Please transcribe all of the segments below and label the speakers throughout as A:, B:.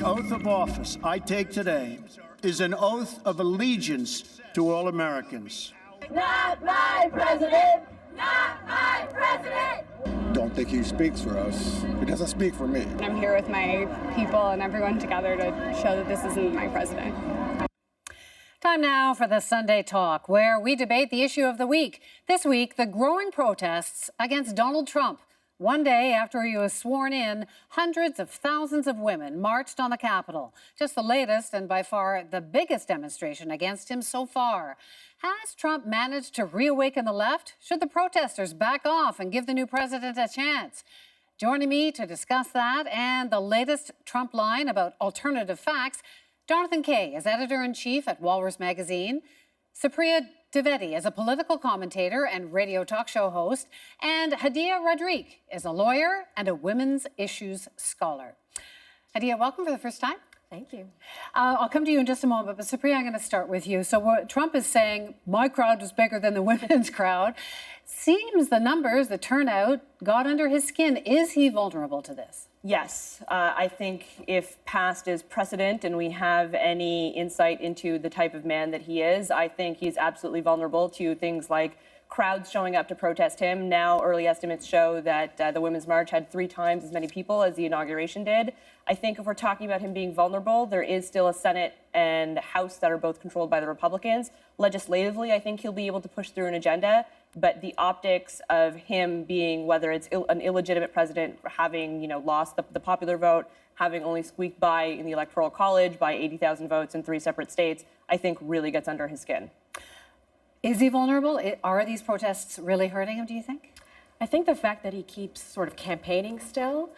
A: oath of office I take today is an oath of allegiance to all Americans.
B: Not my president! Not my president!
C: Don't think he speaks for us. He doesn't speak for me.
D: I'm here with my people and everyone together to show that this isn't my president.
E: Time now for the Sunday Talk, where we debate the issue of the week. This week, the growing protests against Donald Trump. One day after he was sworn in, hundreds of thousands of women marched on the Capitol. Just the latest and by far the biggest demonstration against him so far. Has Trump managed to reawaken the left? Should the protesters back off and give the new president a chance? Joining me to discuss that and the latest Trump line about alternative facts, Jonathan Kay is editor-in-chief at Walrus Magazine, Supriya Dwivedi is a political commentator and radio talk show host, and Hadia Rodrigue is a lawyer and a women's issues scholar. Hadia, welcome for the first time.
F: Thank you.
E: I'll come to you in just a moment, but Supriya, I'm going to start with you. So what Trump is saying, my crowd was bigger than the women's crowd. Seems the numbers, the turnout, got under his skin. Is he vulnerable to this?
F: Yes, I think if past is precedent and we have any insight into the type of man that he is, I think he's absolutely vulnerable to things like crowds showing up to protest him. Now, early estimates show that the Women's March had 3 times as many people as the inauguration did. I think if we're talking about him being vulnerable, there is still a Senate and House that are both controlled by the Republicans. Legislatively, I think he'll be able to push through an agenda, but the optics of him being, whether it's an illegitimate president, having lost the popular vote, having only squeaked by in the Electoral College by 80,000 votes in 3 separate states, I think really gets under his skin.
E: Is he vulnerable? Are these protests really hurting him, do you think?
G: I think the fact that he keeps sort of campaigning still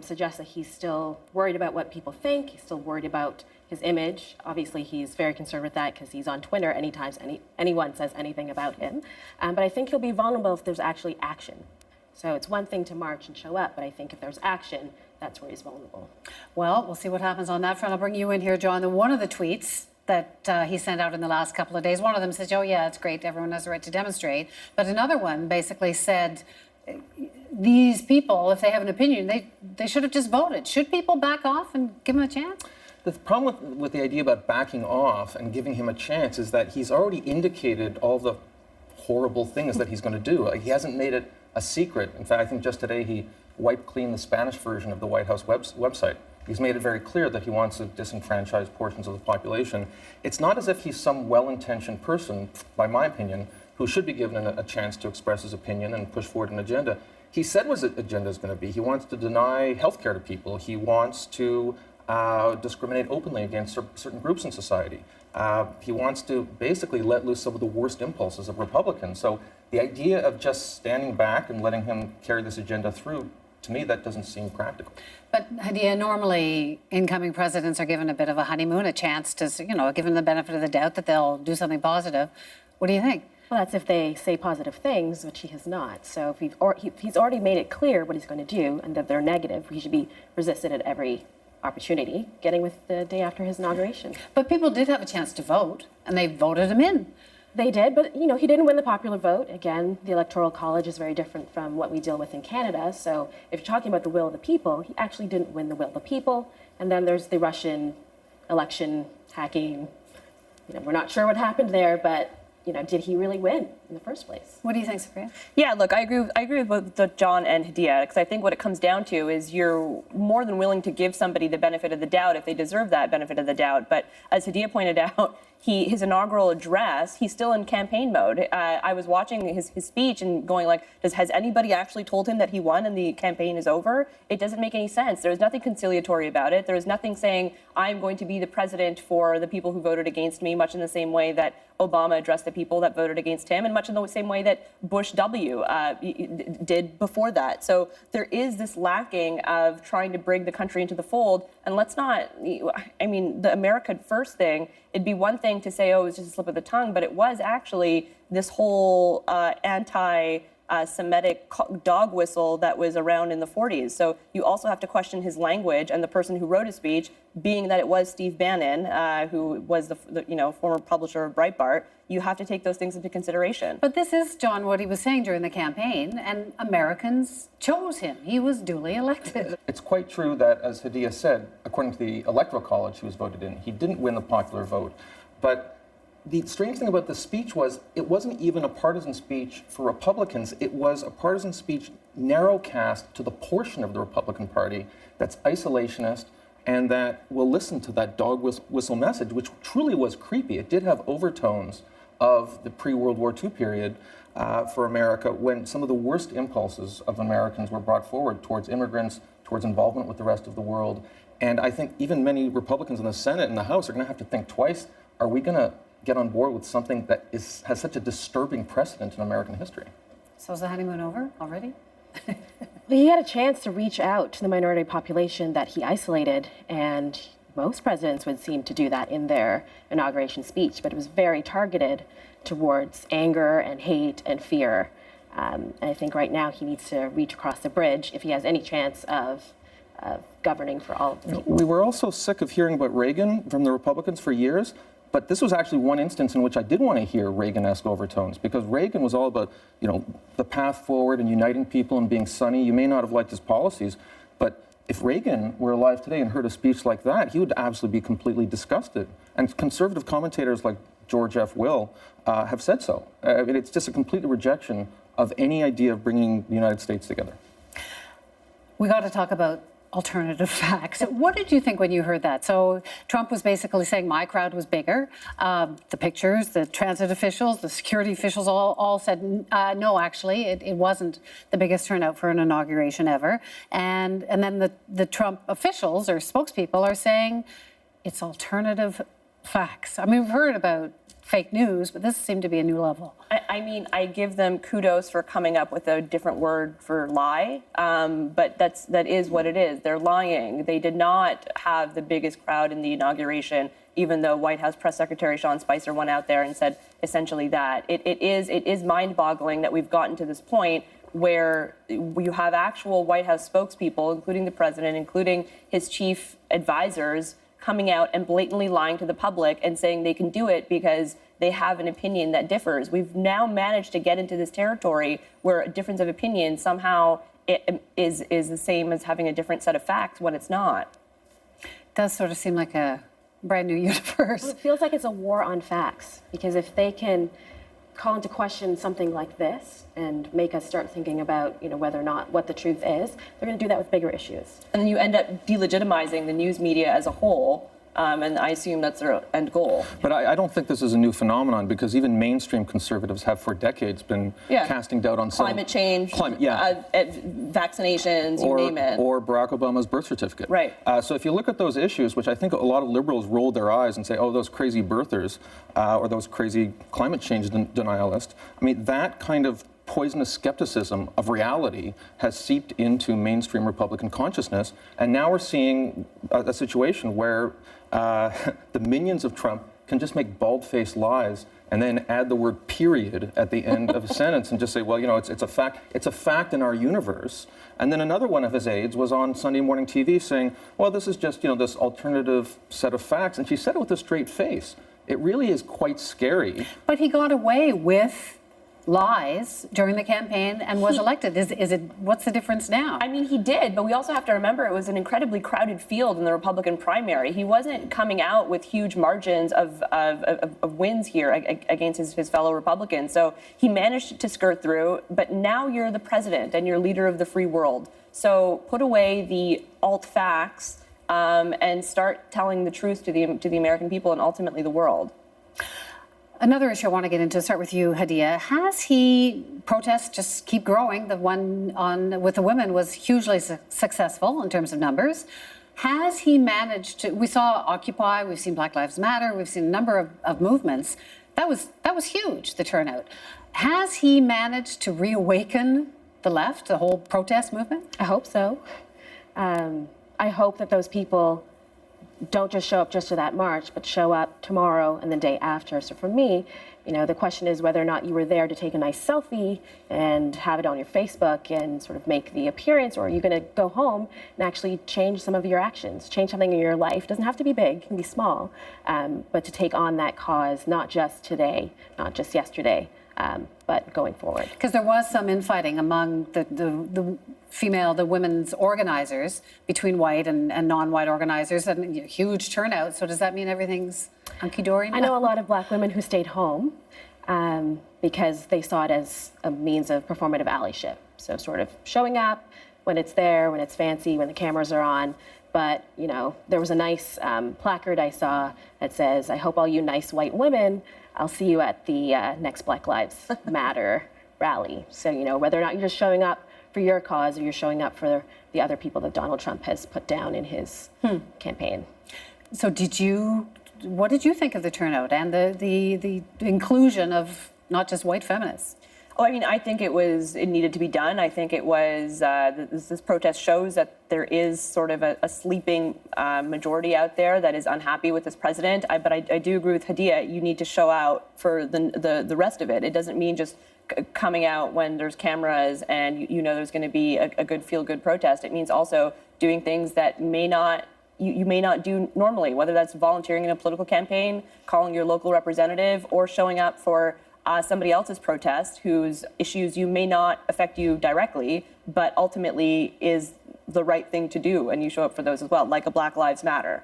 G: suggests that he's still worried about what people think. He's still worried about his image. Obviously, he's very concerned with that because he's on Twitter anytime anyone says anything about him. But I think he'll be vulnerable if there's actually action. So it's one thing to march and show up, but I think if there's action, that's where he's vulnerable.
E: Well, we'll see what happens on that front. I'll bring you in here, John. One of the tweets that he sent out in the last couple of days, one of them says, oh yeah, it's great, everyone has the right to demonstrate. But another one basically said, these people, if they have an opinion, they should have just voted. Should people back off and give them a chance?
H: The problem with the idea about backing off and giving him a chance is that he's already indicated all the horrible things that he's going to do. He hasn't made it a secret. In fact, I think just today he wiped clean the Spanish version of the White House website. He's made it very clear that he wants to disenfranchise portions of the population. It's not as if he's some well-intentioned person, by my opinion, who should be given a chance to express his opinion and push forward an agenda. He said what his agenda is going to be. He wants to deny health care to people. He wants to discriminate openly against certain groups in society. He wants to basically let loose some of the worst impulses of Republicans. So the idea of just standing back and letting him carry this agenda through, to me, that doesn't seem practical.
E: But Hadia, normally incoming presidents are given a bit of a honeymoon, a chance to, given the benefit of the doubt that they'll do something positive. What do you think?
G: Well, that's if they say positive things, which he has not. So if he's already made it clear what he's going to do and that they're negative, he should be resisted at every opportunity, getting with the day after his inauguration.
E: But people did have a chance to vote, and they voted him in.
G: They did, but he didn't win the popular vote. Again, the Electoral College is very different from what we deal with in Canada. So if you're talking about the will of the people, he actually didn't win the will of the people. And then there's the Russian election hacking. We're not sure what happened there, but did he really win in the first place?
E: What do you think, Supriya?
F: Yeah, look, I agree with both John and Hadia, because I think what it comes down to is you're more than willing to give somebody the benefit of the doubt if they deserve that benefit of the doubt. But as Hadia pointed out, his inaugural address, he's still in campaign mode. I was watching his speech and going like, has anybody actually told him that he won and the campaign is over? It doesn't make any sense. There's nothing conciliatory about it. There's nothing saying, I'm going to be the president for the people who voted against me, much in the same way that Obama addressed the people that voted against him, and much in the same way that Bush W. Did before that. So there is this lacking of trying to bring the country into the fold. And let's not, the America First thing, it'd be one thing to say, oh, it was just a slip of the tongue, but it was actually this whole Semitic dog whistle that was around in the 40s. So you also have to question his language, and the person who wrote his speech, being that it was Steve Bannon, who was the former publisher of Breitbart, you have to take those things into consideration.
E: But this is, John, what he was saying during the campaign, and Americans chose him. He was duly elected.
H: It's quite true that, as Hadia said, according to the Electoral College he was voted in, he didn't win the popular vote. But the strange thing about the speech was it wasn't even a partisan speech for Republicans. It was a partisan speech narrowcast to the portion of the Republican Party that's isolationist and that will listen to that dog whistle message, which truly was creepy. It did have overtones of the pre-World War II period for America, when some of the worst impulses of Americans were brought forward towards immigrants, towards involvement with the rest of the world. And I think even many Republicans in the Senate and the House are going to have to think twice. Are we going to get on board with something that has such a disturbing precedent in American history?
E: So is the honeymoon over already?
G: He had a chance to reach out to the minority population that he isolated, and most presidents would seem to do that in their inauguration speech, but it was very targeted towards anger and hate and fear. And I think right now he needs to reach across the bridge if he has any chance of governing for all of the people.
H: We were also sick of hearing about Reagan from the Republicans for years. But this was actually one instance in which I did want to hear Reagan-esque overtones, because Reagan was all about, the path forward and uniting people and being sunny. You may not have liked his policies, but if Reagan were alive today and heard a speech like that, he would absolutely be completely disgusted. And conservative commentators like George F. Will have said so. It's just a complete rejection of any idea of bringing the United States together.
E: We got to talk about alternative facts. What did you think when you heard that? So Trump was basically saying my crowd was bigger. The pictures, the transit officials, the security officials all said, no, actually, it wasn't the biggest turnout for an inauguration ever. And then the Trump officials or spokespeople are saying it's alternative facts. I mean, we've heard about fake news, but this seemed to be a new level.
F: I mean, I give them kudos for coming up with a different word for lie, but that is what it is. They're lying. They did not have the biggest crowd in the inauguration, even though White House Press Secretary Sean Spicer went out there and said essentially that. It is mind-boggling that we've gotten to this point where you have actual White House spokespeople, including the president, including his chief advisors, coming out and blatantly lying to the public and saying they can do it because they have an opinion that differs. We've now managed to get into this territory where a difference of opinion somehow is the same as having a different set of facts when it's not.
E: It does sort of seem like a brand new universe.
G: Well, it feels like it's a war on facts, because if they can call into question something like this and make us start thinking about, whether or not what the truth is, they're going to do that with bigger issues.
F: And then you end up delegitimizing the news media as a whole, and I assume that's their end goal.
H: But I don't think this is a new phenomenon, because even mainstream conservatives have for decades been casting doubt on
F: climate change, vaccinations, you name it.
H: Or Barack Obama's birth certificate.
F: Right.
H: So if you look at those issues, which I think a lot of liberals rolled their eyes and say, oh, those crazy birthers, or those crazy climate change denialists, I mean, that kind of poisonous skepticism of reality has seeped into mainstream Republican consciousness, and now we're seeing a situation where the minions of Trump can just make bald-faced lies and then add the word period at the end of a sentence and just say, well, it's a fact. It's a fact in our universe. And then another one of his aides was on Sunday morning TV saying, well, this is just, this alternative set of facts. And she said it with a straight face. It really is quite scary.
E: But he got away with lies during the campaign and was elected. What's the difference now?
F: I mean, he did, but we also have to remember it was an incredibly crowded field in the Republican primary. He wasn't coming out with huge margins of wins here against his fellow Republicans. So he managed to skirt through, but now you're the president and you're leader of the free world. So put away the alt facts and start telling the truth to the American people and ultimately the world.
E: Another issue I want to get into, start with you, Hadia. Protests just keep growing. The one with the women was hugely successful in terms of numbers. Has he managed to, we saw Occupy, we've seen Black Lives Matter, we've seen a number of movements. That was huge, the turnout. Has he managed to reawaken the left, the whole protest movement?
G: I hope so. I hope that those people don't just show up just to that march, but show up tomorrow and the day after. So for me, The question is whether or not you were there to take a nice selfie and have it on your Facebook and sort of make the appearance, or are you going to go home and actually change some of your actions, change something in your life? It doesn't have to be big, it can be small, but to take on that cause, not just today, not just yesterday, but going forward.
E: Because there was some infighting among the women's organizers between white and non-white organizers, and huge turnout. So does that mean everything's hunky-dory now?
G: I know a lot of black women who stayed home because they saw it as a means of performative allyship. So sort of showing up when it's there, when it's fancy, when the cameras are on. But, there was a nice placard I saw that says, "I hope all you nice white women, I'll see you at the next Black Lives Matter rally." So, whether or not you're just showing up for your cause or you're showing up for the other people that Donald Trump has put down in his campaign.
E: So what did you think of the turnout and the inclusion of not just white feminists?
F: Oh, I think it needed to be done. I think it was, this protest shows that there is sort of a sleeping majority out there that is unhappy with this president. But I do agree with Hadia, you need to show out for the rest of it. It doesn't mean just coming out when there's cameras and there's going to be a good feel-good protest. It means also doing things that you may not do normally, whether that's volunteering in a political campaign, calling your local representative, or showing up for somebody else's protest whose issues may not affect you directly, but ultimately is the right thing to do, and you show up for those as well, like a Black Lives Matter.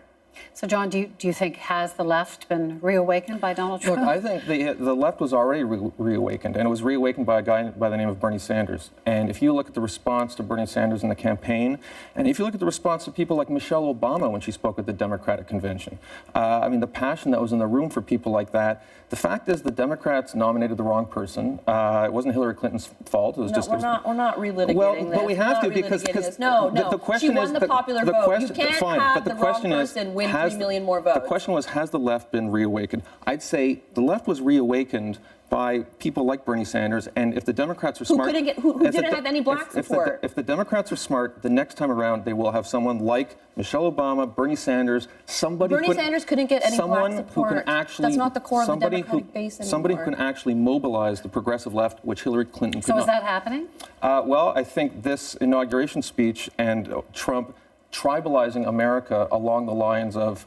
E: So, John, do you think has the left been reawakened by Donald Trump?
H: Look, I think the left was already reawakened, and it was reawakened by a guy by the name of Bernie Sanders. And if you look at the response to Bernie Sanders in the campaign, and if you look at the response to people like Michelle Obama when she spoke at the Democratic convention, the passion that was in the room for people like that. The fact is, the Democrats nominated the wrong person. It wasn't Hillary Clinton's fault. It was
F: we're not relitigating this.
H: But we have to because
F: the question
H: she won
F: the popular vote. You can't have the wrong
H: question
F: person win 3 million more votes.
H: The question was, has the left been reawakened? I'd say the left was reawakened by people like Bernie Sanders, and if the Democrats were smart...
F: Who didn't have any black support.
H: If the Democrats are smart, the next time around, they will have someone like Michelle Obama, Bernie Sanders,
F: Bernie Sanders couldn't get any black support. That's not the core of the Democratic base anymore.
H: Somebody who can actually mobilize the progressive left, which Hillary Clinton could not.
E: So is that happening?
H: Well, I think this inauguration speech and Trump tribalizing America along the lines of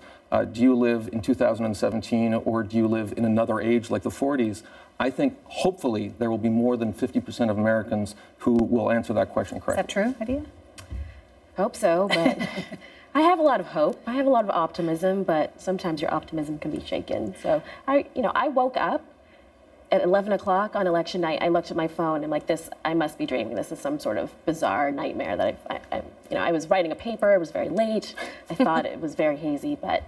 H: do you live in 2017 or do you live in another age like the 40s? I think hopefully there will be more than 50% of Americans who will answer that question correctly.
E: Is that true, Hadia?
G: Hope so, but I have a lot of hope. I have a lot of optimism, but sometimes your optimism can be shaken. So I woke up at 11 o'clock on election night. I looked at my phone and like this, I must be dreaming. This is some sort of bizarre nightmare that I was writing a paper. It was very late. I thought it was very hazy, but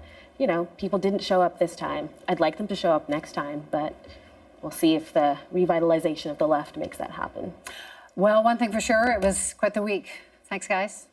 G: people didn't show up this time. I'd like them to show up next time, but we'll see if the revitalization of the left makes that happen.
E: Well, one thing for sure, it was quite the week. Thanks, guys.